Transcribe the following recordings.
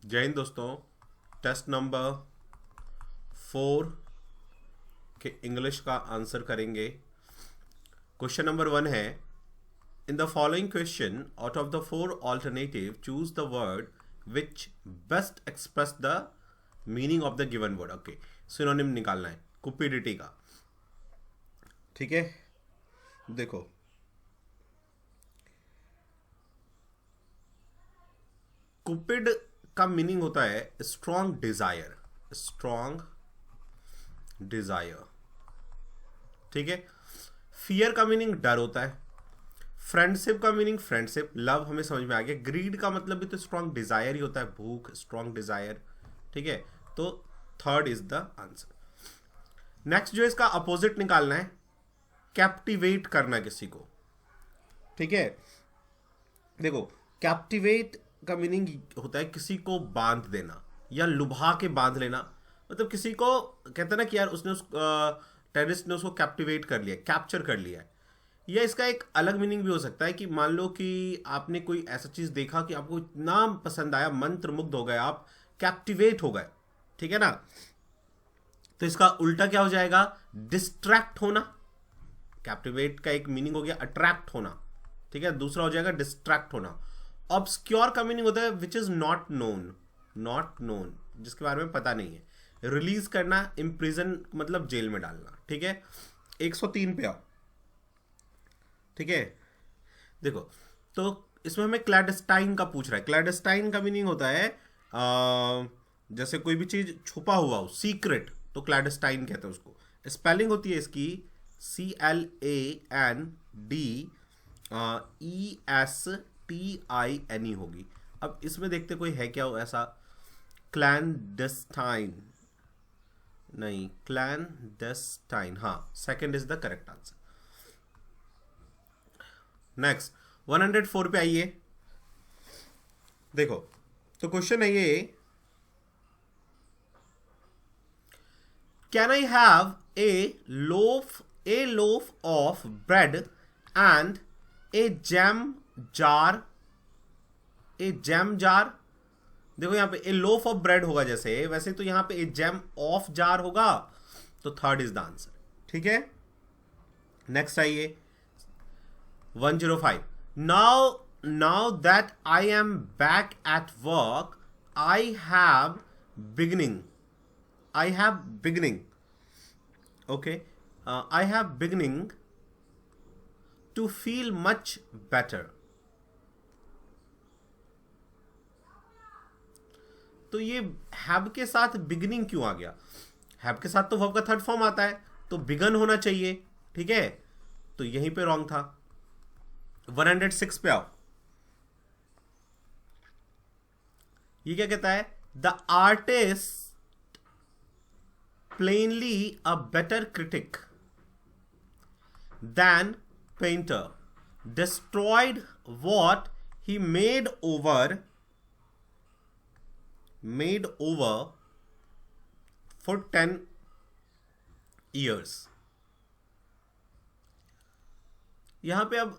जय हिंद दोस्तों। Test number 4 के इंग्लिश का आंसर करेंगे। क्वेश्चन नंबर 1 है, in the following question out of the 4 alternative choose the word which best express the meaning of the given word. Okay, synonym निकालना है कुपिडिटी का। ठीक है, देखो कुपिड का मीनिंग होता है स्ट्रॉन्ग डिजायर, स्ट्रॉन्ग डिजायर। ठीक है, फियर का मीनिंग डर होता है, फ्रेंडशिप का मीनिंग फ्रेंडशिप, लव हमें समझ में आ गया। ग्रीड का मतलब भी तो स्ट्रॉन्ग डिजायर ही होता है, भूख, स्ट्रॉन्ग डिजायर। ठीक है, तो third is the answer. Next जो इसका अपोजिट निकालना है, कैप्टिवेट करना किसी को। ठीक है, देखो कैप्टिवेट का मीनिंग होता है किसी को बांध देना या लुभा के बांध लेना। मतलब किसी को कहते हैं ना कि यार उसने टेररिस्ट ने उसको कैप्टिवेट कर लिया, कैप्चर कर लिया है। या इसका एक अलग मीनिंग भी हो सकता है कि मान लो कि आपने कोई ऐसा चीज देखा कि आपको इतना पसंद आया, मंत्र मुग्ध हो गए, आप कैप्टिवेट हो गए। ठीक है ना, तो इसका उल्टा क्या हो जाएगा, डिस्ट्रैक्ट होना। कैप्टिवेट का एक मीनिंग हो गया अट्रैक्ट होना, ठीक है, दूसरा हो जाएगा डिस्ट्रैक्ट होना। ऑब्सक्योर का मीनिंग होता है which is not known, not known, जिसके बारे में पता नहीं है। रिलीज करना, इम्प्रिजन मतलब जेल में डालना। ठीक है, 103 पे आओ। ठीक है, देखो तो इसमें हमें क्लैडस्टाइन का पूछ रहा है। क्लैडस्टाइन का मीनिंग होता है जैसे कोई भी चीज छुपा हुआ हो, सीक्रेट, तो क्लैडस्टाइन कहते हैं उसको। स्पेलिंग होती है इसकी CLANDESTINE होगी। अब इसमें देखते कोई है क्या ऐसा, क्लैंडस्टाइन नहीं, क्लैंडस्टाइन, हाँ, second is the correct answer. Next 104 पे आइए। देखो तो क्वेश्चन है ये, can I have a loaf of bread and a jam jar, a jam jar। देखो यहां पे ए लोफ ऑफ ब्रेड होगा जैसे, वैसे तो यहां पे ए जैम ऑफ जार होगा, तो थर्ड इज द आंसर। ठीक है, नेक्स्ट आइए 105। now that I am back at work, I have beginning, okay, I have beginning to feel much better। तो ये हैव के साथ बिगनिंग क्यों आ गया? हैव के साथ तो वर्ब का थर्ड फॉर्म आता है, तो बिगन होना चाहिए। ठीक है, तो यहीं पे रॉन्ग था। 106 पे आओ। ये क्या कहता है, the artist plainly a better critic than painter, destroyed what he made over for 10 years। यहां पे अब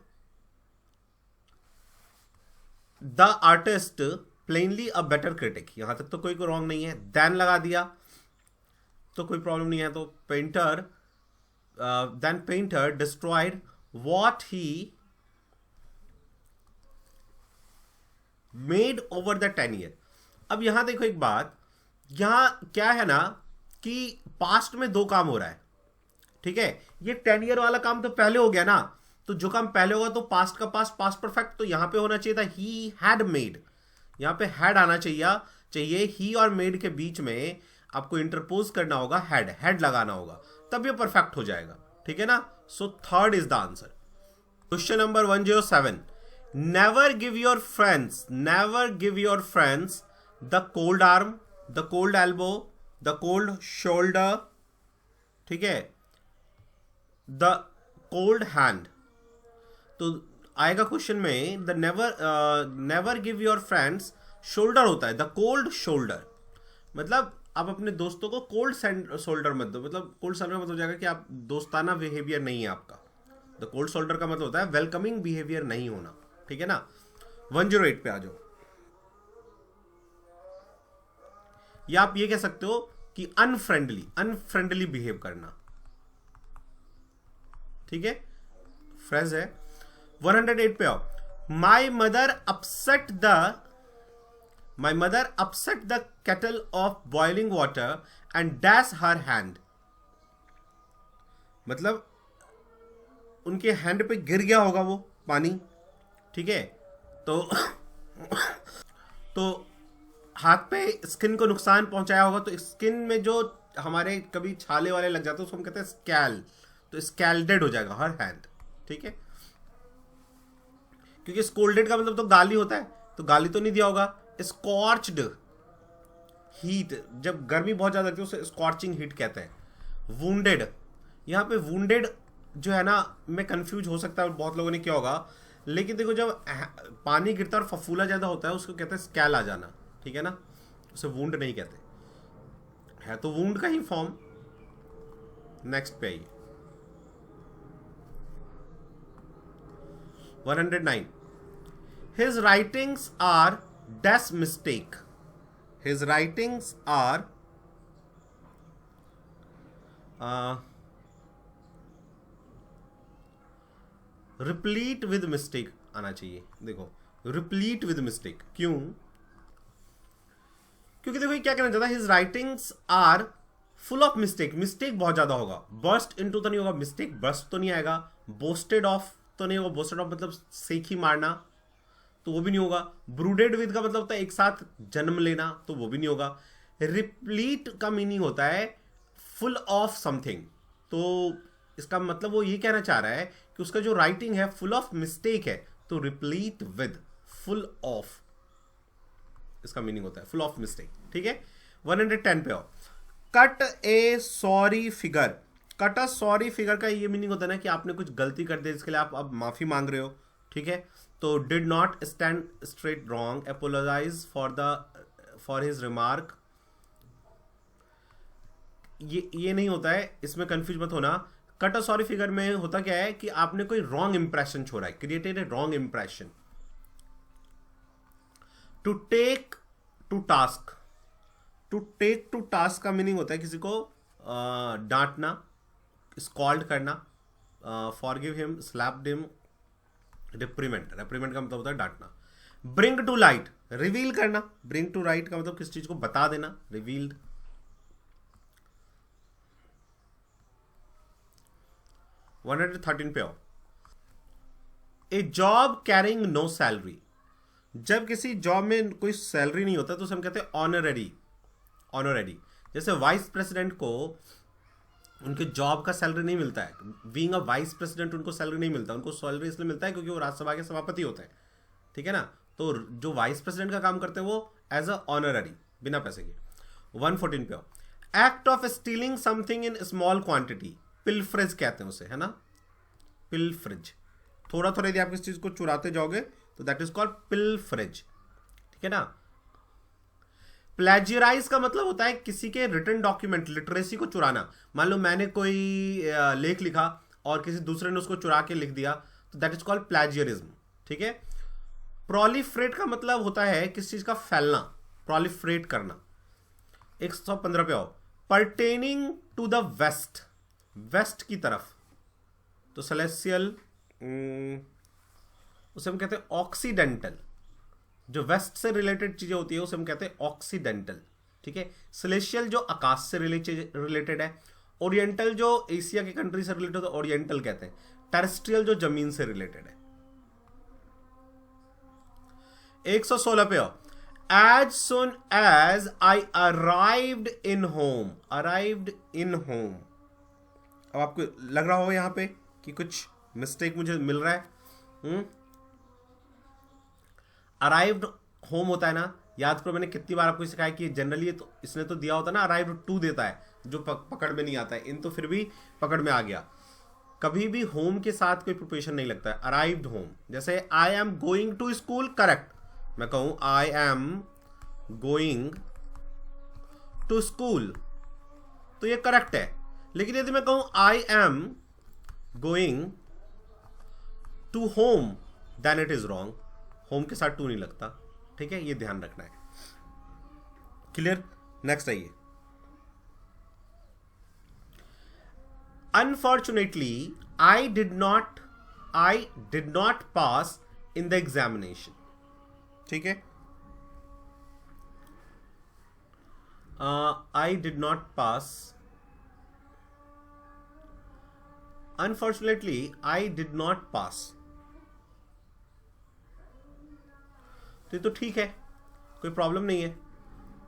the artist plainly a better critic, यहां तक तो कोई रॉन्ग नहीं है। देन लगा दिया तो कोई प्रॉब्लम नहीं है। तो painter, then painter destroyed what he made over the 10 year। अब यहां देखो एक बात, यहां क्या है ना कि पास्ट में दो काम हो रहा है। ठीक है, ये 10 ईयर वाला काम तो पहले हो गया ना, तो जो काम पहले होगा तो पास्ट का पास्ट, पास्ट परफेक्ट, तो यहां पे होना चाहिए था ही हैड मेड, यहां पे हैड आना चाहिए ही और मेड के बीच में आपको इंटरपोज करना होगा, हैड लगाना होगा, तब ये परफेक्ट हो जाएगा। ठीक है ना, so third is the answer. Question number 107, never give your friends the cold arm, the cold elbow, the cold shoulder, ठीक है, द कोल्ड हैंड। तो आएगा क्वेश्चन में the never give your friends, shoulder होता है द कोल्ड शोल्डर, मतलब आप अपने दोस्तों को कोल्ड शोल्डर मत दो। मतलब कोल्ड शोल्डर मतलब हो जाएगा कि आप दोस्ताना बिहेवियर नहीं है आपका। द कोल्ड शोल्डर का मतलब होता है वेलकमिंग बिहेवियर नहीं होना। ठीक है ना, 108 पे आ जाओ। या आप ये कह सकते हो कि अनफ्रेंडली बिहेव करना, ठीक है। फ्रेज है। 108 पे आओ। My mother upset the kettle of boiling water and dash her hand, मतलब उनके हैंड पे गिर गया होगा वो पानी, ठीक है। तो हाथ पे स्किन को नुकसान पहुंचाया होगा, तो स्किन में जो हमारे कभी छाले वाले लग जाते हैं उसको हम कहते हैं स्कैल, तो स्कैल्डेड हो जाएगा हर हैंड, ठीक है। क्योंकि स्कोल्डेड का मतलब तो गाली होता है, तो गाली तो नहीं दिया होगा। स्कॉर्च्ड हीट, जब गर्मी बहुत ज्यादा लगती है उसे स्कॉर्चिंग हीट कहते हैं। वुंडेड, यहाँ पे वुंडेड जो है ना, मैं कंफ्यूज हो सकता है बहुत लोगों ने क्या होगा, लेकिन देखो जब पानी गिरता है और फफूला ज्यादा होता है उसको कहते हैं स्कैल आ जाना, ठीक है ना, उसे वुंड नहीं कहते, है तो वुंड का ही फॉर्म। नेक्स्ट पे आइए। 109 His writings are dash mistake. His writings are replete with mistake आना चाहिए। देखो replete with mistake, क्यों? क्योंकि देखो ये क्या कहना चाहता है, his writings are full of mistake, mistake बहुत ज्यादा होगा। बर्स्ट इनटू तो नहीं होगा, मिस्टेक बर्स्ट तो नहीं आएगा। बोस्टेड ऑफ तो नहीं होगा, बोस्टेड ऑफ मतलब सेक ही मारना, तो वो भी नहीं होगा। ब्रूडेड विद का मतलब होता है एक साथ जन्म लेना, तो वो भी नहीं होगा। रिप्लीट का मीनिंग होता है फुल ऑफ समथिंग, तो इसका मतलब वो ये कहना चाह रहा है कि उसका जो राइटिंग है फुल ऑफ मिस्टेक है, तो रिप्लीट विद फुल ऑफ, इसका मीनिंग होता है फुल ऑफ मिस्टेक, ठीक है। 110 पे आओ। कट ए सॉरी फिगर। कट अ सॉरी फिगर का ये मीनिंग होता है ना कि आपने कुछ गलती कर दी, इसके लिए आप अब माफी मांग रहे हो, ठीक है। तो did not stand straight wrong, apologize for his remark, ये नहीं होता है, इसमें कंफ्यूज मत होना। कट अ सॉरी फिगर में होता क्या है कि आपने कोई रॉन्ग इंप्रेशन छोड़ा है, created a wrong impression. To take to task, to take to task का मीनिंग होता है किसी को डांटना, स्कॉल्ड करना। Forgive him, slapped him, reprimand, reprimand का मतलब होता है डांटना। ब्रिंग टू लाइट, रिवील करना, ब्रिंग टू लाइट का मतलब किसी चीज को बता देना, रिवील्ड। वन 113 पे आओ। A job carrying no salary, जब किसी जॉब में कोई सैलरी नहीं होता तो उसे हम कहते हैं ऑनररी। ऑनररी, जैसे वाइस प्रेसिडेंट को उनके जॉब का सैलरी नहीं मिलता है, बीइंग अ वाइस प्रेसिडेंट उनको सैलरी नहीं मिलता, उनको सैलरी इसलिए मिलता है क्योंकि वो राज्यसभा के सभापति होते हैं, ठीक है ना। तो जो वाइस प्रेसिडेंट का काम करते हैं वो एज अ ऑनररी, बिना पैसे के। 114 पे आओ। Act of stealing something in small quantity, pilferage कहते हैं उसे, है ना, पिलफ्रेज। थोड़ा थोड़ा यदि आप किसी चीज को चुराते जाओगे तो दैट इज कॉल्ड पिलफ्रेज, ठीक है ना। प्लेजियराइज का मतलब होता है किसी के रिटन डॉक्यूमेंट, लिटरेसी को चुराना। मान लो मैंने कोई लेख लिखा और किसी दूसरे ने उसको चुरा के लिख दिया, तो दैट इज कॉल्ड प्लेजियरिज्म, ठीक है। प्रोलिफरेट का मतलब होता है किसी चीज का फैलना, प्रोलिफरेट करना। 115 पे आओ। Pertaining to the west, west की तरफ, तो सेलेस्टियल, उसे हम कहते हैं ऑक्सीडेंटल। जो वेस्ट से रिलेटेड चीजें होती है उसे हम कहते हैं ऑक्सीडेंटल, ठीक है। सेलेस्टियल जो आकाश से रिलेटेड है, ओरिएंटल जो एशिया के कंट्री से रिलेटेड है ओरिएंटल कहते हैं, टेरेस्ट्रियल जो जमीन से रिलेटेड है। 116 पे आओ। As soon as I arrived in home, arrived in home. अब आपको लग रहा होगा यहां पे कि कुछ मिस्टेक मुझे मिल रहा है। अराइव्ड होम होता है ना, याद करो मैंने कितनी बार आपको सिखाया कि जनरली तो इसने तो दिया होता है ना, अराइव्ड टू देता है जो पकड़ में नहीं आता है, इन तो फिर भी पकड़ में आ गया। कभी भी होम के साथ कोई प्रिपरेशन नहीं लगता है, अराइव्ड होम। जैसे I am going to school, correct, मैं कहूं I am going to school तो ये करेक्ट है। लेकिन यदि मैं कहूं I am going to home then it is wrong, home के साथ टू नहीं लगता, ठीक है, ये ध्यान रखना है। क्लियर। नेक्स्ट आइए, unfortunately I did not pass in the examination. ठीक है, I did not pass, unfortunately I did not pass. तो ये तो ठीक है, कोई प्रॉब्लम नहीं है,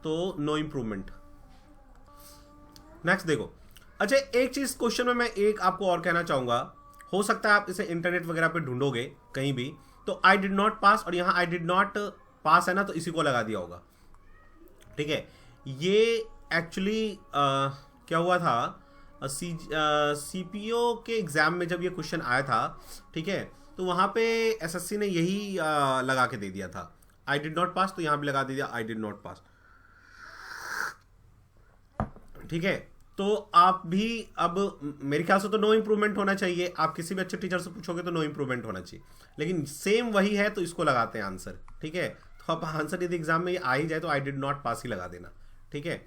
तो नो इंप्रूवमेंट. नेक्स्ट देखो, अच्छा एक चीज क्वेश्चन में मैं एक आपको और कहना चाहूंगा, हो सकता है आप इसे इंटरनेट वगैरह पे ढूंढोगे कहीं भी, तो आई डिड नॉट पास और यहां आई डिड नॉट पास है ना, तो इसी को लगा दिया होगा. ठीक है, ये एक्चुअली क्या हुआ था, सीपीओ के एग्जाम में जब ये क्वेश्चन आया था, ठीक है, तो वहां पे एसएससी ने यही लगा के दे दिया था, आई डिड नॉट पास, तो यहां पे लगा दे दिया आई डिड नॉट पास. ठीक है, तो आप भी अब मेरे ख्याल से तो नो इंप्रूवमेंट होना चाहिए. आप किसी भी अच्छे टीचर से पूछोगे तो नो इंप्रूवमेंट होना चाहिए, लेकिन सेम वही है तो इसको लगाते हैं आंसर. ठीक है, तो आप आंसर यदि एग्जाम में आ ही जाए तो आई डिड नॉट पास ही लगा देना. ठीक है,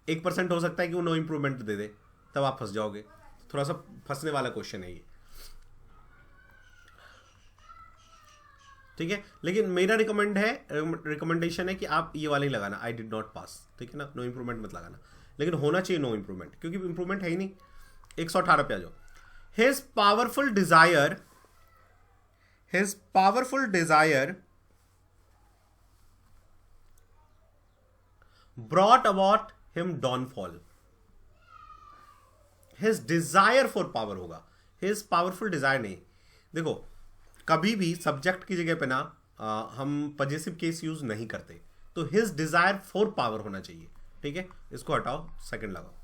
1% हो सकता है कि वो नो इंप्रूवमेंट दे दे, तब आप फंस जाओगे. थोड़ा सा फंसने वाला क्वेश्चन है ये. ठीक है, लेकिन मेरा रिकमेंडेशन है कि आप ये वाला ही लगाना, आई डिड नॉट पास. ठीक है ना, नो इंप्रूवमेंट मत लगाना, लेकिन होना चाहिए नो इंप्रूवमेंट, क्योंकि इंप्रूवमेंट है ही नहीं. 118 पे आ जाओ. His powerful desire brought about him downfall. His desire for power होगा, हिज पावरफुल डिजायर नहीं. देखो कभी भी सब्जेक्ट की जगह पे ना हम पजेसिव केस यूज नहीं करते, तो हिज डिजायर फॉर पावर होना चाहिए. ठीक है, इसको हटाओ, सेकंड लगाओ.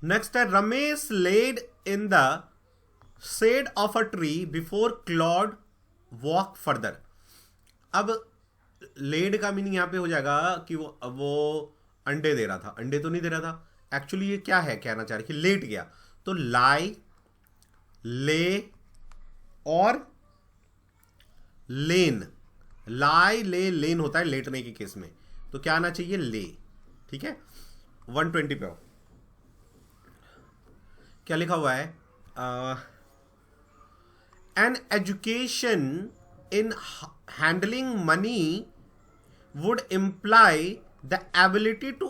नेक्स्ट है, Ramesh laid in the shade of a tree before could walk further. अब लेड का मीनिंग यहां पे हो जाएगा कि वो अंडे दे रहा था. अंडे तो नहीं दे रहा था, एक्चुअली ये क्या है, कहना चाह रहे कि लेट गया. तो लाई, ले और लेन, लाई ले लेन होता है लेटने के केस में, तो क्या आना चाहिए, ले. ठीक है, 120 पे हो. क्या लिखा हुआ है, an education in handling money would imply the ability to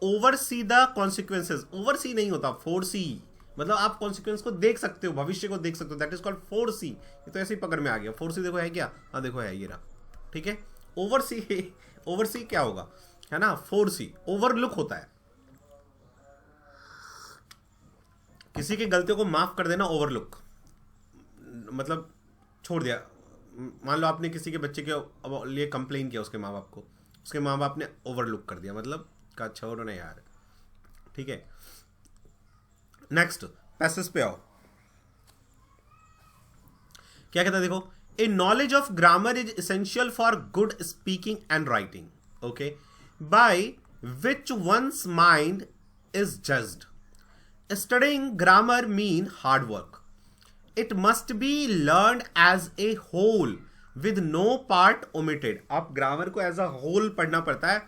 oversee the consequences. Oversee नहीं होता, फोरसी, मतलब आप कॉन्सिक्वेंस को देख सकते हो, भविष्य को देख सकते हो, दैट इज कॉल्ड फोरसी. ये तो ऐसे ही पकड़ में आ गया. फोरसी देखो है क्या, हाँ देखो है, ये रहा. ठीक है, ओवरसी क्या होगा, है ना, फोरसी ओवरलुक होता है. किसी की गलतियों को माफ कर देना ओवरलुक, मतलब छोड़ दिया. मान लो आपने किसी के बच्चे के लिए कंप्लेन किया उसके माँ बाप को, उसके माँ बाप ने ओवरलुक कर दिया, मतलब का छोड़ो ना यार. ठीक है, नेक्स्ट पैसेज पे आओ. क्या कहता है देखो, a knowledge of grammar is essential for good speaking and writing. Okay, by which one's mind is judged. Studying grammar mean hard work. It must be learn as a whole with no part omitted. आप grammar को as a whole पढ़ना पड़ता है.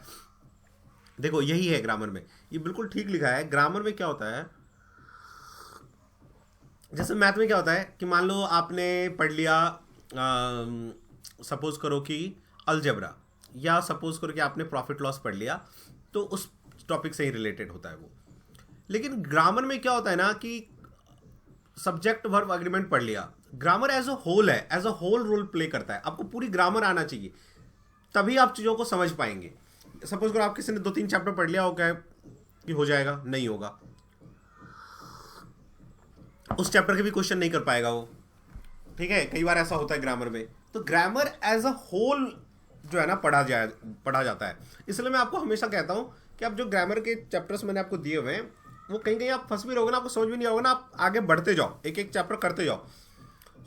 देखो यही है grammar में, ये बिल्कुल ठीक लिखा है. ग्रामर में क्या होता है, जैसे मैथ में क्या होता है कि मान लो आपने पढ़ लिया, सपोज करो कि अलजेब्रा, या सपोज करो कि आपने प्रॉफिट लॉस पढ़ लिया, तो उस टॉपिक से ही रिलेटेड होता है वो. लेकिन ग्रामर में क्या होता है ना कि सब्जेक्ट वर्ब एग्रीमेंट पढ़ लिया, ग्रामर एज अ होल है, as a whole role play करता है. आपको पूरी ग्रामर आना चाहिए, तभी आप चीज़ों को समझ पाएंगे. सपोज करो आप किसी ने 2-3 चैप्टर पढ़ लिया, हो क्या कि हो जाएगा, नहीं होगा. उस चैप्टर के भी क्वेश्चन नहीं कर पाएगा वो. ठीक है, कई बार ऐसा होता है ग्रामर में. तो ग्रामर एज अ होल जो है ना पढ़ा जाता है. इसलिए मैं आपको हमेशा कहता हूं कि आप जो ग्रामर के चैप्टर्स मैंने आपको दिए हुए हैं, वो कहीं कहीं आप फंस भी रहोगे ना, आपको समझ भी नहीं होगा ना, आप आगे बढ़ते जाओ, एक एक चैप्टर करते जाओ.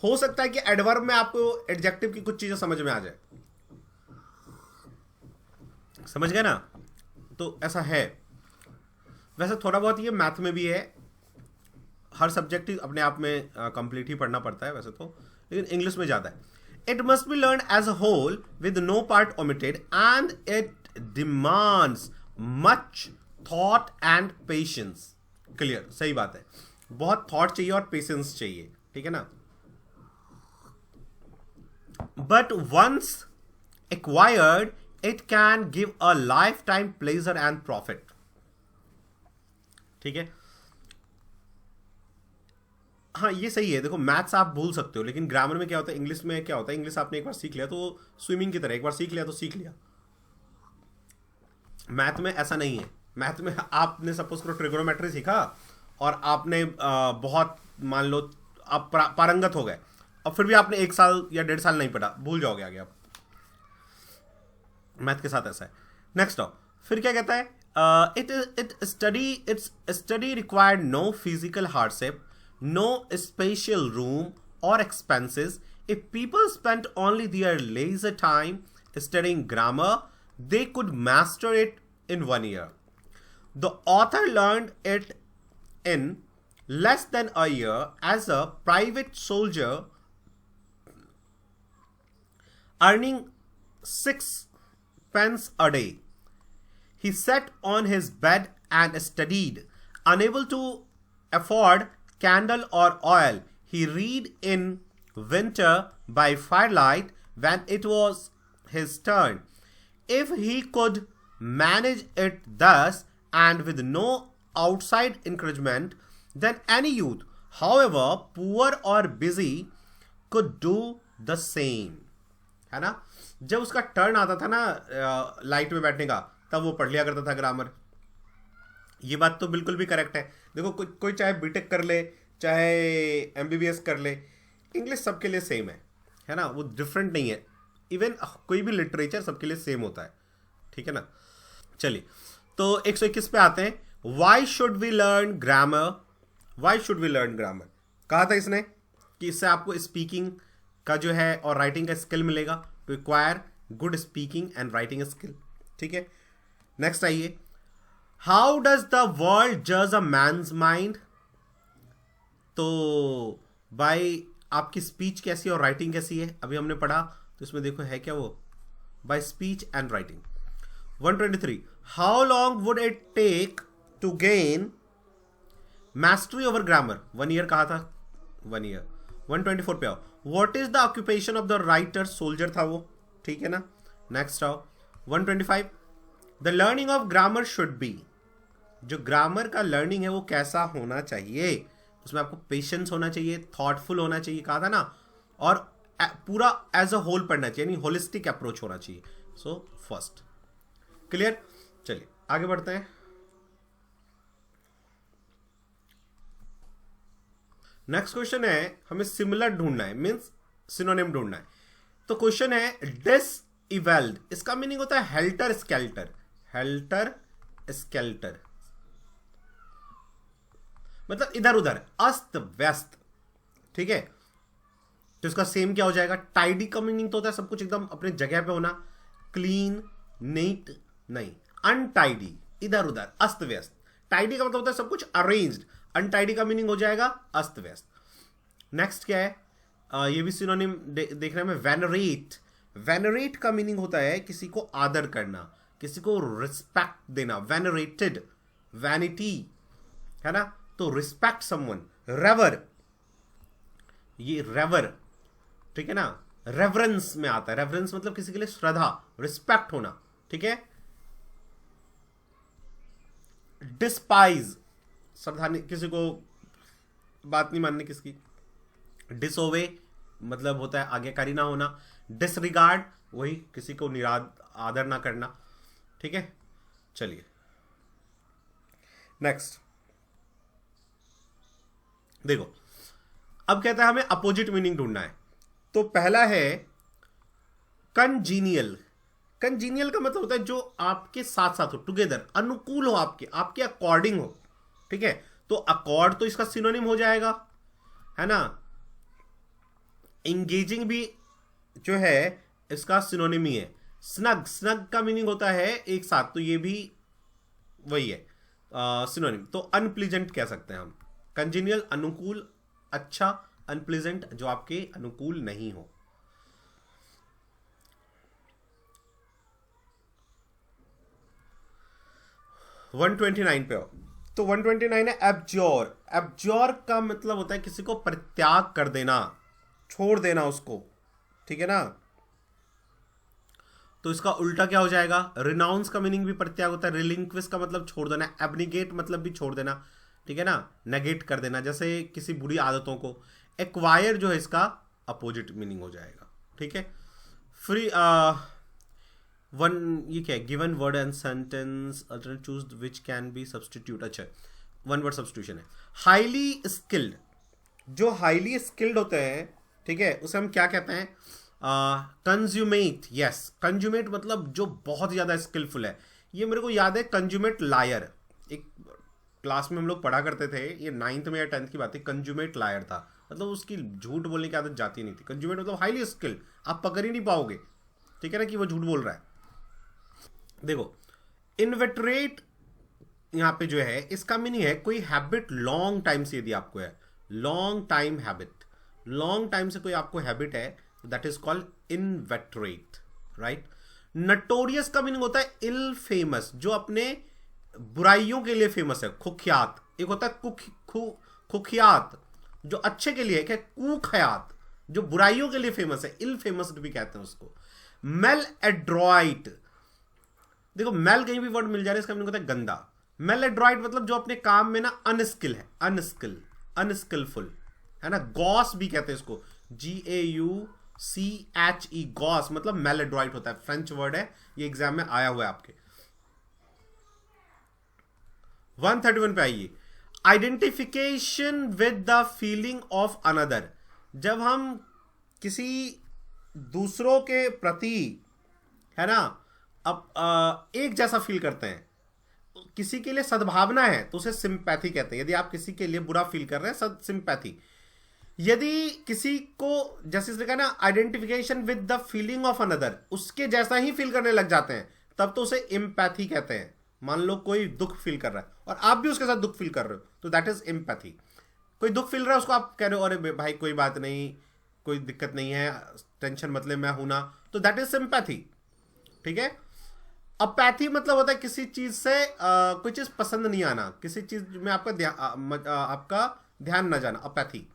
हो सकता है कि एडवर्ब में आपको एडजेक्टिव की कुछ चीजें समझ में आ जाए. समझ गए ना, तो ऐसा है. वैसे थोड़ा बहुत ये मैथ में भी है, हर सब्जेक्ट ही अपने आप में कंप्लीट ही पढ़ना पड़ता है वैसे तो, लेकिन इंग्लिश में ज़्यादा है. It must be learned as a whole with no part omitted, and it demands much thought and patience. Clear, सही बात है, बहुत थॉट चाहिए और पेशेंस चाहिए, ठीक है ना. But once acquired, it can give a lifetime pleasure and profit. ठीक है. हाँ ये सही है. देखो मैथ्स आप भूल सकते हो, लेकिन ग्रामर में क्या होता है, इंग्लिश में क्या होता है, इंग्लिश आपने एक बार सीख लिया तो स्विमिंग की तरह, एक बार सीख लिया तो सीख लिया. मैथ में ऐसा नहीं है. मैथ में आपने सपोज करो ट्रिगोनोमेट्री सीखा और आपने बहुत मान लो आप पारंगत हो गए, और फिर भी आपने 1 साल या 1.5 साल नहीं पढ़ा, भूल जाओगे आगे आप. मैथ के साथ ऐसा है. नेक्स्ट आओ, फिर क्या कहता है, its study required no physical hardship, no special room और expenses. If people spent only their leisure time studying grammar, they could master it in 1 year. The author learned it in less than a year as a private soldier, earning 6 pence a day. He sat on his bed and studied. Unable to afford candle or oil, he read in winter by firelight when it was his turn. If he could manage it thus and with no outside encouragement, then any youth, however poor or busy, could do the same. है ना. जब उसका turn आता था ना light में बैठने का, तब वो पढ़ लिया करता था ग्रामर. ये बात तो बिल्कुल भी करेक्ट है. देखो कोई चाहे बीटेक कर ले, चाहे एमबीबीएस कर ले, इंग्लिश सबके लिए सेम है ना, वो डिफरेंट नहीं है. इवन कोई भी लिटरेचर सबके लिए सेम होता है, ठीक है ना. चलिए तो 121 पे आते हैं. Why should we learn grammar. Why should we learn grammar कहा था इसने कि इससे आपको स्पीकिंग का जो है और राइटिंग का स्किल मिलेगा. To acquire good speaking and writing skill, ठीक है. नेक्स्ट आइए, हाउ डज द वर्ल्ड जज अ मैन्स माइंड. तो बाय आपकी स्पीच कैसी और राइटिंग कैसी है, अभी हमने पढ़ा. तो इसमें देखो है क्या वो, by speech and writing. 123, how long would it take to gain mastery over grammar. 1 year कहा था, 1 ईयर. 124 पे आओ, what is the occupation of the writer. Soldier था वो, ठीक है ना. नेक्स्ट आओ 125, the learning of grammar should be. जो ग्रामर का लर्निंग है वो कैसा होना चाहिए, उसमें आपको पेशेंस होना चाहिए, थॉटफुल होना चाहिए, कहा था ना, और पूरा एज अ होल पढ़ना चाहिए, यानी होलिस्टिक अप्रोच होना चाहिए. So first clear. चलिए आगे बढ़ते हैं. नेक्स्ट क्वेश्चन है, हमें सिमिलर ढूंढना है, मींस सिनोनिम ढूंढना है. तो क्वेश्चन है डिस इवेल्ड. इसका मीनिंग होता है हेल्टर स्केल्टर. हेल्टर स्केल्टर मतलब इधर उधर, अस्त व्यस्त, ठीक है. तो इसका सेम क्या हो जाएगा, टाइडी का मीनिंग तो होता है सब कुछ एकदम अपने जगह पे होना, क्लीन नीट नहीं, अनटाइडी इधर उधर, अस्त व्यस्त. टाइडी का मतलब होता है सब कुछ अरेंज्ड, अनटाइडी का मीनिंग हो जाएगा अस्त व्यस्त. नेक्स्ट क्या है, ये भी सिनोनिम देखने में, वेनरेट. वेनरेट का मीनिंग होता है किसी को आदर करना, किसी को रिस्पेक्ट देना. वेनरेटेड, वैनिटी है ना, तो रिस्पेक्ट समवन. रेवर, ये रेवर, ठीक है ना, रेवरेंस में आता है. रेवरेंस मतलब किसी के लिए श्रद्धा, रिस्पेक्ट होना, ठीक है. डिस्पाइज, श्रद्धा नहीं, किसी को बात नहीं माननी किसकी. डिसोवे मतलब होता है आज्ञाकारी ना होना. डिसरिगार्ड, वही किसी को आदर ना करना, ठीक है. चलिए नेक्स्ट देखो, अब कहता है हमें अपोजिट मीनिंग ढूंढना है. तो पहला है कंजीनियल. कंजीनियल का मतलब होता है जो आपके साथ साथ हो, टुगेदर, अनुकूल हो, आपके अकॉर्डिंग हो, ठीक है. तो अकॉर्ड तो इसका सिनोनिम हो जाएगा, है ना. इंगेजिंग भी जो है इसका सिनोनिम ही है. स्नग, स्नग का मीनिंग होता है एक साथ, तो ये भी वही है सिनोनिम. तो अनप्लीजेंट कह सकते हैं हम. कंजीनियल अनुकूल, अच्छा, अनप्लीजेंट जो आपके अनुकूल नहीं हो. 129 पे हो। तो 129 है एब्जॉर। एब्जॉर का मतलब होता है किसी को परित्याग कर देना, छोड़ देना उसको, ठीक है ना। तो इसका उल्टा क्या हो जाएगा? रिनाउंस का मीनिंग भी परित्याग होता है। रिलिंक्विश का मतलब छोड़ देना, एब्निगेट मतलब भी छोड़ देना, ठीक है ना, नेगेट कर देना, जैसे किसी बुरी आदतों को। एक्वायर जो है इसका अपोजिट मीनिंग हो जाएगा, ठीक है। फ्री वन, ये क्या है? Given word and sentence alternate choose which can be substitute. अच्छा, वन वर्ड सब्सटीट्यूशन है। हाईली स्किल्ड, जो हाईली स्किल्ड होते हैं, ठीक है, उसे हम क्या कहते हैं? कंज्यूमेट। यस, कंज्यूमेट मतलब जो बहुत ज़्यादा स्किलफुल है। ये मेरे को याद है, कंज्यूमेट लायर, एक क्लास में हम लोग पढ़ा करते थे, ये 9th में या 10th की बात है। कंज्यूमेट लायर था, मतलब उसकी झूठ बोलने की आदत जाती नहीं थी। कंज्यूमेट मतलब हाईली स्किल्ड, आप पकड़ ही नहीं पाओगे, ठीक है ना, कि वो झूठ बोल रहा है। देखो, इनवेटरेट यहां पे जो है, इसका मीनिंग है कोई हैबिट लॉन्ग टाइम से यदि आपको है, long time habit, long time से कोई आपको हैबिट है, that is called inveterate, right. Notorious का मीनिंग होता है इल फेमस, जो अपने बुराइयों के लिए फेमस है, कुख्यात। एक होता है कुख्यात जो अच्छे के लिए है, कुख्यात जो बुराइयों के लिए फेमस है, इल फेमस भी कहते हैं उसको। मेल एड्रॉइट, देखो मेल कहीं भी वर्ड मिल जा रहा है, इसका मीनिंग होता है गंदा। मेल एड्रॉइट मतलब जो अपने काम में ना अनस्किल है, अनस्किलफुल है ना। गॉस भी कहते हैं इसको, GAUCHE, गॉस मतलब मेल एड्रॉइट होता है, फ्रेंच वर्ड है, ये एग्जाम में आया हुआ है आपके। 131 पे आइए। Identification with the feeling of another, जब हम किसी दूसरों के प्रति, है ना, अब एक जैसा फील करते हैं, किसी के लिए सद्भावना है तो उसे सिंपैथी कहते हैं। यदि आप किसी के लिए बुरा फील कर रहे हैं, सिंपैथी। यदि किसी को, जैसे इसने कहा ना, identification with the feeling of another, उसके जैसा ही फील करने लग जाते हैं, तब तो उसे एम्पैथी कहते हैं। मान लो कोई दुख फील कर रहा है और आप भी उसके साथ दुख फील कर रहे हो, तो दैट इज एम्पैथी। कोई दुख फील रहा है, उसको आप कह रहे हो अरे भाई कोई बात नहीं, कोई दिक्कत नहीं है, टेंशन मत ले, मैं हूं ना, तो दैट इज सिंपैथी, ठीक है। अपैथी मतलब होता है किसी चीज से कोई चीज पसंद नहीं आना, किसी चीज में आपका ध्यान ना जाना, अपैथी,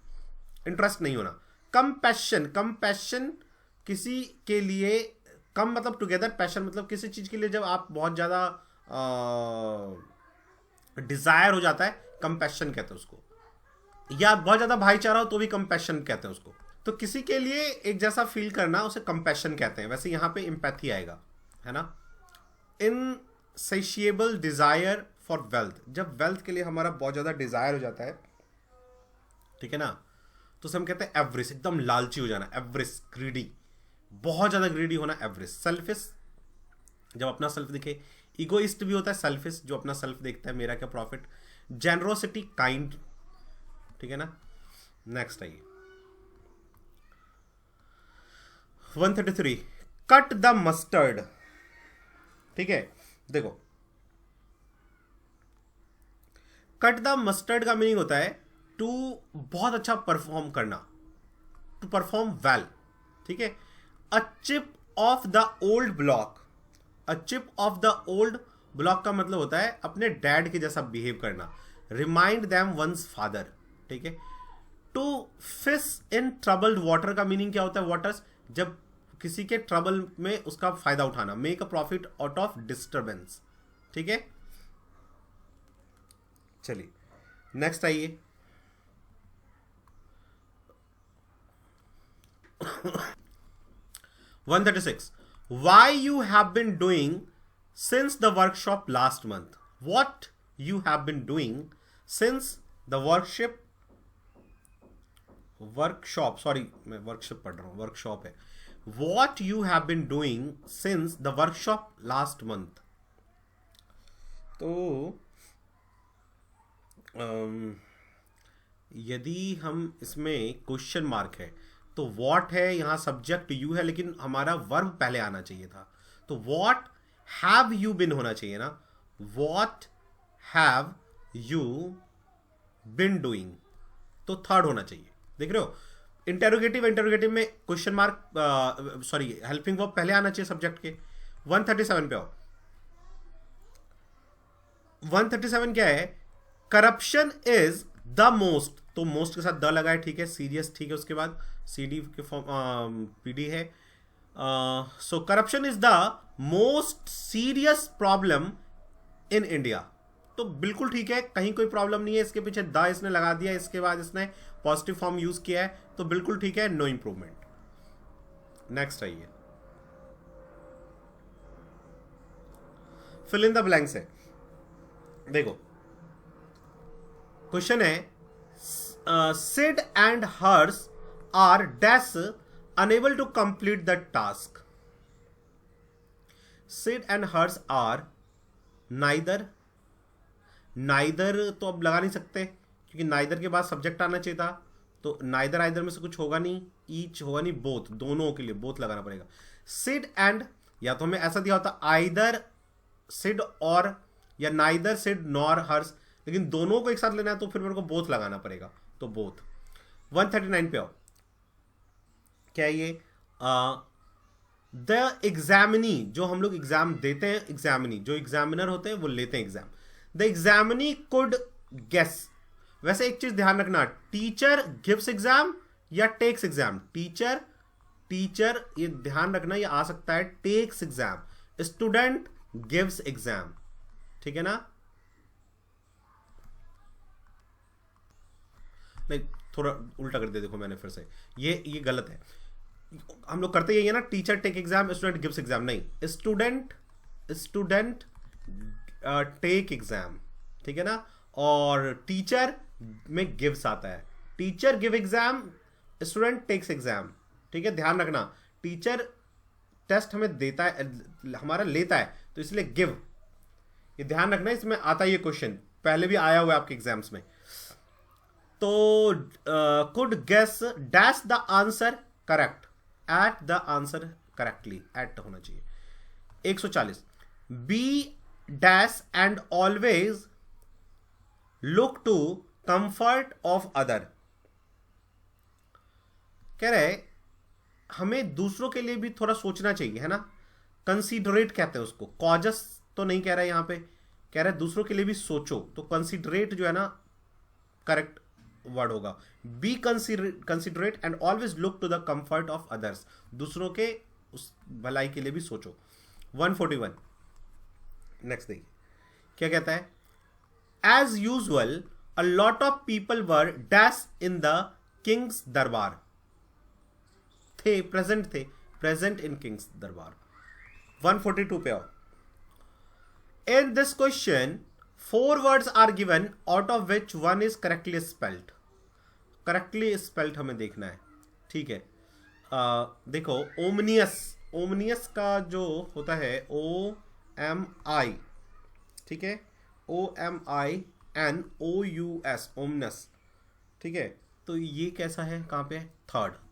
इंटरेस्ट नहीं होना। कंपैशन किसी के लिए, कम मतलब टुगेदर, पैशन मतलब किसी चीज के लिए जब आप बहुत ज्यादा डिजायर हो जाता है, कंपैशन कहते हैं उसको। या बहुत ज्यादा भाईचारा हो तो भी कंपैशन कहते हैं उसको। तो किसी के लिए एक जैसा फील करना, उसे कंपैशन कहते हैं। वैसे यहां पे एम्पैथी आएगा, है ना। इनसेशिएबल डिजायर फॉर वेल्थ, जब वेल्थ के लिए हमारा बहुत ज्यादा डिजायर हो जाता है, ठीक है ना, तो हम कहते हैं एवरिस, एकदम लालची हो जाना, एवरिस, ग्रीडी, बहुत ज्यादा ग्रीडी होना, एवरिस। सेल्फिश, जब अपना सेल्फ दिखे। इगोइस्ट भी होता है सेल्फिश, जो अपना सेल्फ देखता है, मेरा क्या प्रॉफिट। जेनरोसिटी, काइंड, ठीक है ना। नेक्स्ट आइए 133, कट द मस्टर्ड, ठीक है। देखो, कट द मस्टर्ड का मीनिंग होता है टू बहुत अच्छा परफॉर्म करना, टू परफॉर्म वेल, ठीक है। A chip off the old block, a chip off the old block का मतलब होता है अपने डैड के जैसा बिहेव करना। रिमाइंड देम वंस फादर, ठीक है। To fish in troubled water का मीनिंग क्या होता है? वाटर्स, जब किसी के ट्रबल में उसका फायदा उठाना। Make a profit out of disturbance, ठीक है। चलिए नेक्स्ट आइए 136, why you have been doing since the workshop last month, what you have been doing since the workshop, sorry मैं वर्कशॉप पढ़ रहा हूँ, वर्कशॉप है। what you have been doing since the workshop last month, तो यदि हम इसमें question mark है तो वॉट है, यहाँ सब्जेक्ट यू है, लेकिन हमारा वर्ब पहले आना चाहिए था, तो वॉट हैव यू बिन होना चाहिए ना। What have you been doing, तो थर्ड होना चाहिए। देख रहे हो, इंटेरोगेटिव में question mark, sorry helping verb पहले आना चाहिए सब्जेक्ट के। 137 पे आओ। 137 क्या है? करप्शन इज द मोस्ट, तो मोस्ट के साथ द लगा है, ठीक है, सीरियस, ठीक है, उसके बाद सीडी के फॉर्म पीडी है। So corruption is the most serious problem in India, तो बिल्कुल ठीक है, कहीं कोई प्रॉब्लम नहीं है, इसके पीछे द इसने लगा दिया, इसके बाद इसने पॉजिटिव फॉर्म यूज किया है, तो बिल्कुल ठीक है, नो इंप्रूवमेंट। नेक्स्ट आइए, फिल इन द ब्लैंक्स है। देखो क्वेश्चन है, Sid and hers are dash unable to complete the task. Sid and hers are neither, neither तो अब लगा नहीं सकते क्योंकि नाइदर के बाद सब्जेक्ट आना चाहिए था, तो नाइदर आइदर में से कुछ होगा नहीं, ईच होगा नहीं, बोथ, दोनों के लिए बोथ लगाना पड़ेगा। सिड एंड, या तो हमें ऐसा दिया होता आइदर सिड और, या नाइदर सिड नॉर हर्स, लेकिन दोनों को एक साथ लेना है तो फिर मेरे को बोथ लगाना पड़ेगा, तो बोथ। 139 पे आओ, क्या ये? द एग्जामिनी, जो हम लोग एग्जाम देते हैं, एग्जामिनी जो एग्जामिनर होते हैं वो लेते हैं exam, the examinee could guess. वैसे एक चीज ध्यान रखना, टीचर गिव्स एग्जाम या टेक्स एग्जाम, टीचर, टीचर ये ध्यान रखना, ये आ सकता है takes exam, student gives exam, ठीक है ना? नहीं, थोड़ा उल्टा कर दिया, देखो मैंने फिर से, ये गलत है, हम लोग करते यही है ना, teacher take exam, student gives exam, नहीं, स्टूडेंट टेक एग्जाम, ठीक है ना? और टीचर में गिव्स आता है, teacher give exam, student takes exam, ठीक है, ध्यान रखना, टीचर टेस्ट हमें देता है, हमारा लेता है, तो इसलिए गिव, ये ध्यान रखना, इसमें आता है ये क्वेश्चन, पहले भी आया हुआ है आपके एग्जाम्स में। तो could guess dash the answer correct, at the answer correctly, at होना चाहिए। 140, be dash and always look to comfort of other, कह रहे हमें दूसरों के लिए भी थोड़ा सोचना चाहिए, है ना? कंसीडरेट कहते हैं उसको, कॉजस तो नहीं कह रहा है यहां पे, कह रहा है दूसरों के लिए भी सोचो, तो कंसीडरेट जो है ना करेक्ट वर्ड होगा। Be considerate and always look to the comfort of others, दूसरों के उस भलाई के लिए भी सोचो। 141, नेक्स्ट देखिए क्या कहता है, as usual a lot of people were dash in the king's durbar, थे प्रेजेंट इन किंग्स दरबार। 142 पे आओ, in this question 4 words are given out of which one is correctly spelled, correctly spelled हमें देखना है, ठीक है? देखो ओमनियस, ओमनियस का जो होता है OMI, ठीक है, OMINOUS, ओमनस, ठीक है, तो ये कैसा है, कहां पे है?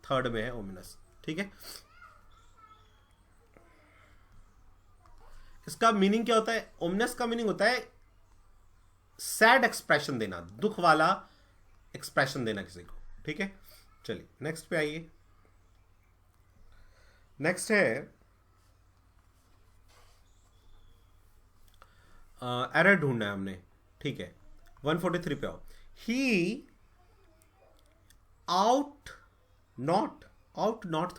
थर्ड में है ओमनस, ठीक है? इसका मीनिंग क्या होता है? ओमनस का मीनिंग होता है सैड एक्सप्रेशन देना, दुख वाला एक्सप्रेशन देना किसी को, ठीक है? चलिए नेक्स्ट पे आइए, नेक्स्ट है एरर ढूंढना है हमने, ठीक है? 143 पे आओ, ही आउट नॉट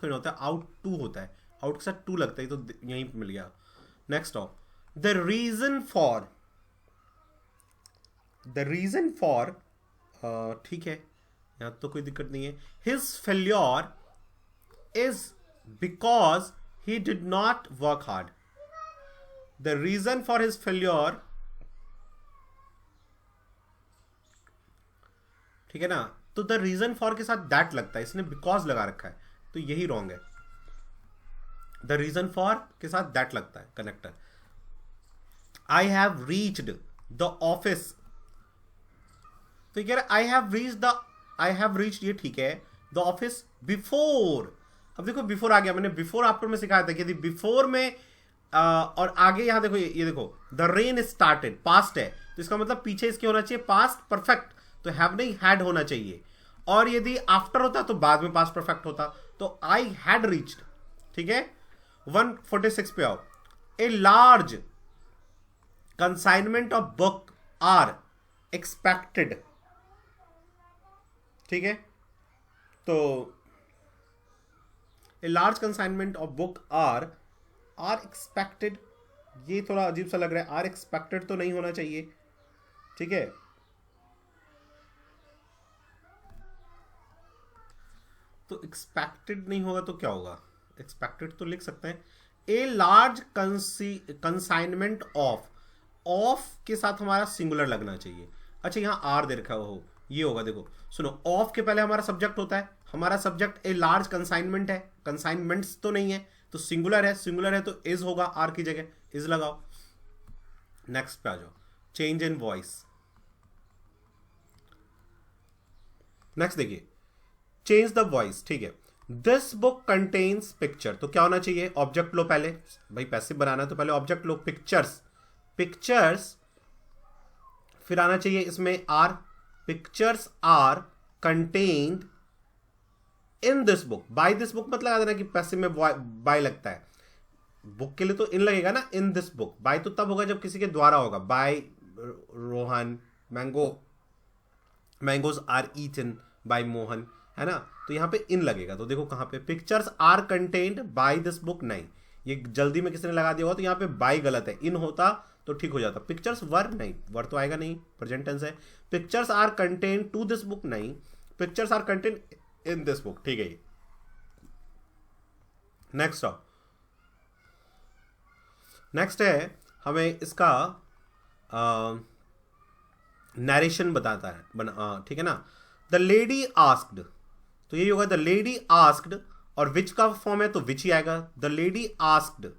थोड़ा होता है, आउट टू होता है, आउट के साथ टू लगता है, तो यहीं पे मिल गया। नेक्स्ट आओ, द रीजन फॉर, ठीक है, यहां तो कोई दिक्कत नहीं है, his failure is because he did not work hard, the reason for his failure, ठीक है ना? तो द रीजन फॉर के साथ दैट लगता है, इसने बिकॉज लगा रखा है, तो यही रॉन्ग है, द रीजन फॉर के साथ दैट लगता है connector. I have reached the office, तो कह रहा है आई हैव रीच्ड, ये ठीक है, द ऑफिस बिफोर, अब देखो बिफोर आ गया, मैंने बिफोर आफ्टर में सिखाया था कि यदि बिफोर में और आगे यहां देखो, ये देखो द रेन स्टार्टेड, पास्ट है, तो इसका मतलब पीछे इसके होना चाहिए पास्ट परफेक्ट, तो हैव नहीं हैड होना चाहिए, और यदि आफ्टर होता तो बाद में पास्ट परफेक्ट होता, तो आई हैड रीच्ड, ठीक है? 146 पे आओ, a large consignment of book are expected, ठीक है, तो a large consignment of book are expected, ये थोड़ा अजीब सा लग रहा है, आर एक्सपेक्टेड तो नहीं होना चाहिए, ठीक है। तो एक्सपेक्टेड नहीं होगा तो क्या होगा, एक्सपेक्टेड तो लिख सकते हैं, ए लार्ज कंसाइनमेंट ऑफ के साथ हमारा सिंगुलर लगना चाहिए। अच्छा यहां आर दे रखा हो, ये होगा, देखो सुनो, ऑफ के पहले हमारा सब्जेक्ट होता है, हमारा सब्जेक्ट ए लार्ज कंसाइनमेंट है, कंसाइनमेंट्स तो नहीं है, तो सिंगुलर है, सिंगुलर है तो इज होगा, आर की जगह इज लगाओ। नेक्स्ट पे आ जाओ, चेंज इन वॉइस। नेक्स्ट देखिए, चेंज द वॉइस, ठीक है। दिस बुक कंटेन्स पिक्चर, तो क्या होना चाहिए, ऑब्जेक्ट लो पहले, भाई पैसिव बनाना है तो पहले ऑब्जेक्ट लो, पिक्चर्स, पिक्चर्स, फिर आना चाहिए इसमें are, pictures are contained in this book. By this book मत लगा देना कि पैसिव में बाय लगता है, बुक के लिए तो इन लगेगा ना, इन दिस बुक। बाय तो तब होगा जब किसी के द्वारा होगा, by Rohan, mangoes are eaten by Mohan, है ना, तो यहां पे इन लगेगा। तो देखो कहां पे, pictures are contained by this book, नहीं, ये जल्दी में किसी ने लगा दिया होगा तो यहां पे बाय गलत है, इन होता तो ठीक हो जाता। पिक्चर्स वर, नहीं, वर तो आएगा नहीं, प्रेजेंट टेंस है। Pictures are contained to this book, नहीं, pictures are contained in this book, ठीक है। नेक्स्ट आओ, नेक्स्ट है हमें इसका नरेशन बताता है, ठीक है ना। द लेडी आस्क्ड, तो यही होगा, द लेडी आस्क्ड, और विच का फॉर्म है तो विच ही आएगा, द लेडी आस्क्ड,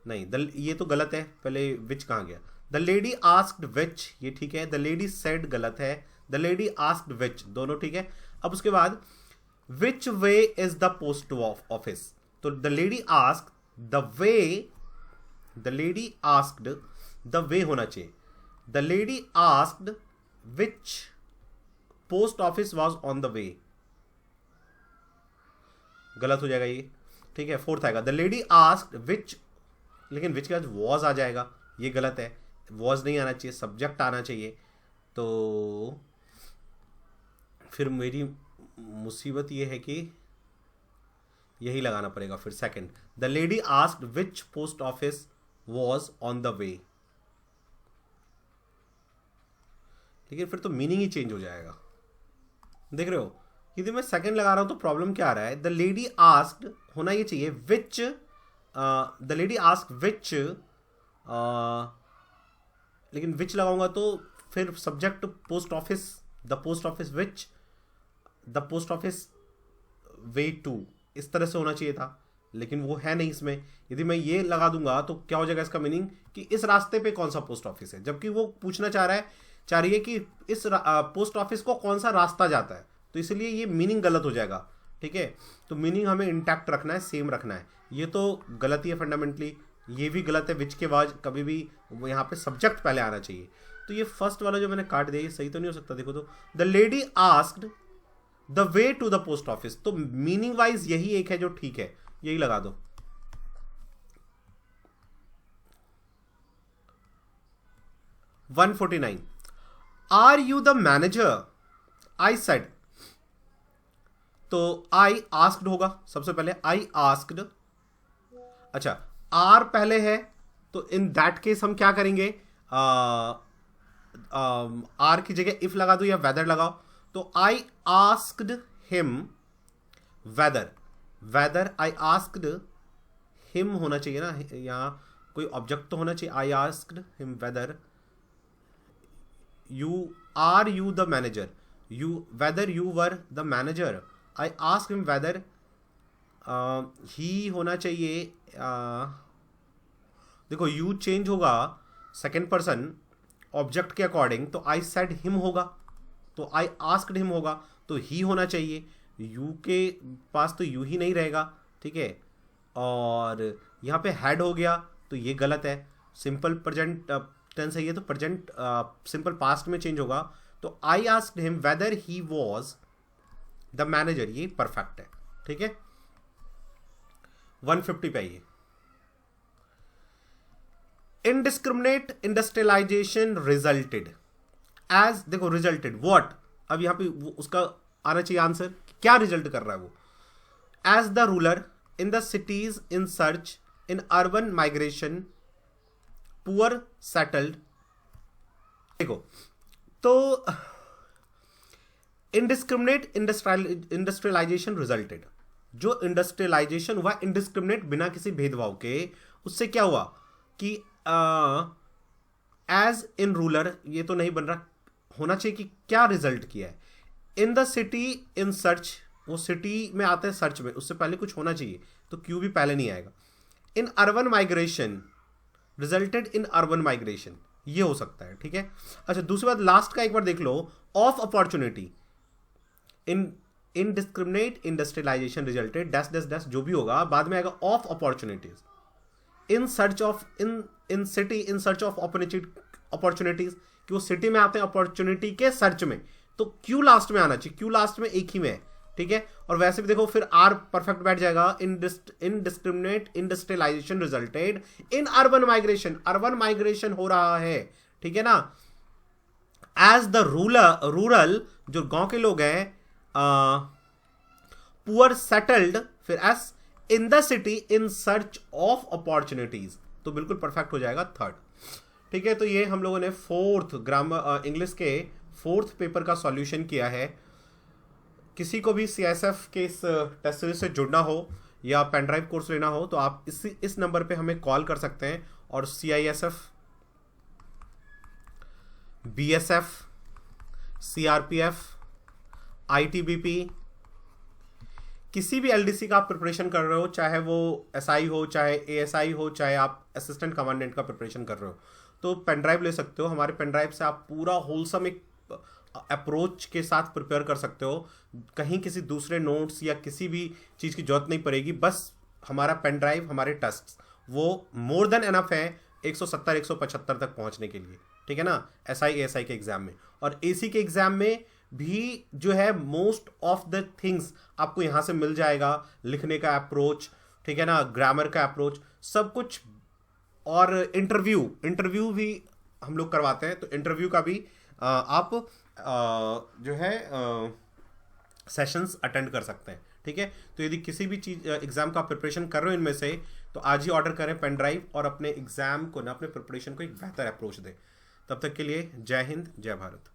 नहीं ये तो गलत है, पहले विच कहां गया, द लेडी आस्क्ड विच, ये ठीक है, द लेडी सेड गलत है, द लेडी आस्क्ड विच, दोनों ठीक है। अब उसके बाद which way is the post office, तो the lady asked the way, the lady asked the way होना चाहिए, the lady asked which post office was on the way, गलत हो जाएगा ये, ठीक है। फोर्थ आएगा, द लेडी आस्क्ड विच, लेकिन विच के बाद वॉज आ जाएगा, ये गलत है, वॉज नहीं आना चाहिए, सब्जेक्ट आना चाहिए। तो फिर मेरी मुसीबत ये है कि यही लगाना पड़ेगा फिर second, the lady asked which post office was on the वे, लेकिन फिर तो मीनिंग ही चेंज हो जाएगा, देख रहे हो। यदि मैं सेकंड लगा रहा हूं तो प्रॉब्लम क्या आ रहा है, द लेडी आस्क्ड होना ये चाहिए which, the lady asked which, लेकिन विच लगाऊंगा तो फिर subject post office, the post office which, the post office way to, इस तरह से होना चाहिए था, लेकिन वो है नहीं इसमें। यदि मैं ये लगा दूंगा तो क्या हो जाएगा इसका मीनिंग, कि इस रास्ते पे कौन सा पोस्ट ऑफिस है, जबकि वो पूछना चाह रही है कि इस पोस्ट ऑफिस को कौन सा रास्ता जाता है, तो इसलिए ये मीनिंग गलत हो जाएगा, ठीक है। तो मीनिंग हमें इंटैक्ट रखना है, सेम रखना है, ये तो गलती है फंडामेंटली, ये भी गलत है, विच के बाद कभी भी यहाँ पे सब्जेक्ट पहले आना चाहिए। तो ये फर्स्ट वाला जो मैंने काट दिया ये सही तो नहीं हो सकता, देखो तो, the lady asked the way to the post office, तो मीनिंग वाइज यही एक है जो ठीक है, यही लगा दो। $149, are you the manager, I said, तो आई आस्क्ड होगा सबसे पहले, आई आस्क्ड, अच्छा आर पहले है तो इन दैट केस हम क्या करेंगे, आर की जगह इफ लगा दो या वेदर लगाओ, तो I asked him whether, whether I asked him होना चाहिए ना, यहां कोई ऑब्जेक्ट तो होना चाहिए, I asked him whether, you are you the manager, you whether you were the manager, I ask him whether ही होना चाहिए, देखो यू चेंज होगा सेकेंड पर्सन ऑब्जेक्ट के अकॉर्डिंग, तो आई सेड हिम होगा, तो आई आस्क्ड हिम होगा, तो ही होना चाहिए, यू के पास तो यू ही नहीं रहेगा, ठीक है। और यहाँ पे हैड हो गया तो ये गलत है, सिंपल प्रेजेंट टेंस है ये, तो प्रेजेंट सिंपल पास्ट में चेंज होगा, तो I asked him whether he was the manager, ये परफेक्ट है, ठीक है। 150 पे आइए, इनडिस्क्रिमिनेट इंडस्ट्रियलाइजेशन रिजल्टेड एज, देखो रिजल्टेड व्हाट, अब यहां पे उसका आना चाहिए आंसर, क्या रिजल्ट कर रहा है वो, as the rural in the cities in search in urban migration poor settled. देखो तो इनडिस्क्रिमिनेट इंडस्ट्रियलाइजेशन रिजल्टेड, जो इंडस्ट्रियलाइजेशन हुआ इनडिस्क्रिमिनेट, बिना किसी भेदभाव के, उससे क्या हुआ कि एज इन रूलर, ये तो नहीं बन रहा, होना चाहिए कि क्या रिजल्ट किया है, in the city in search, वो सिटी में आते हैं सर्च में, उससे पहले कुछ होना चाहिए, तो क्यू भी पहले नहीं आएगा। इन urban migration, resulted in urban migration, ये हो सकता है, ठीक है। अच्छा दूसरी बात, लास्ट का एक बार देख लो, of opportunity, in indiscriminate industrialisation resulted dash dash dash, जो भी होगा बाद में आएगा of opportunities, in search of, in city in search of opportunities, कि वो सिटी में आते हैं अपॉर्चुनिटी के सर्च में, तो क्यू लास्ट में आना चाहिए, क्यू लास्ट में एक ही में है, ठीक है। और वैसे भी देखो फिर आर परफेक्ट बैठ जाएगा, indiscriminate industrialisation resulted in urban migration, urban migration हो रहा है, ठीक है ना। एज द रूरल, जो गांव के लोग हैं, पुअर सेटल्ड, फिर S in the city in search of opportunities, तो बिल्कुल परफेक्ट हो जाएगा थर्ड, ठीक है। तो ये हम लोगों ने फोर्थ ग्रामर इंग्लिश के फोर्थ पेपर का सॉल्यूशन किया है। किसी को भी CISF के इस टेस्ट सीरीज से जुड़ना हो या पेन ड्राइव कोर्स लेना हो तो आप इस नंबर पे हमें कॉल कर सकते हैं, और CISF, BSF, CRPF, ITBP, किसी भी LDC का आप प्रिपरेशन कर रहे हो, चाहे वो SI हो, चाहे ASI हो, चाहे आप असिस्टेंट कमांडेंट का प्रिपरेशन कर रहे हो, तो पेन ड्राइव ले सकते हो। हमारे पेन ड्राइव से आप पूरा होलसम एक अप्रोच के साथ प्रिपेयर कर सकते हो, कहीं किसी दूसरे नोट्स या किसी भी चीज़ की जरूरत नहीं पड़ेगी, बस हमारा पेन ड्राइव, हमारे टेस्ट, वो मोर देन एनफ है 170-175 तक पहुंचने के लिए, ठीक है ना, SI ASI के एग्जाम में। और AC के एग्जाम में भी जो है मोस्ट ऑफ द थिंग्स आपको यहाँ से मिल जाएगा, लिखने का अप्रोच, ठीक है ना, ग्रामर का अप्रोच, सब कुछ। और इंटरव्यू भी हम लोग करवाते हैं, तो इंटरव्यू का भी आप जो है सेशंस अटेंड कर सकते हैं, ठीक है। तो यदि किसी भी चीज़ एग्जाम का प्रिपरेशन कर रहे हो इनमें से, तो आज ही ऑर्डर करें पेन ड्राइव और अपने एग्जाम को ना, अपने प्रिपरेशन को एक बेहतर अप्रोच दें। तब तक के लिए जय हिंद, जय भारत।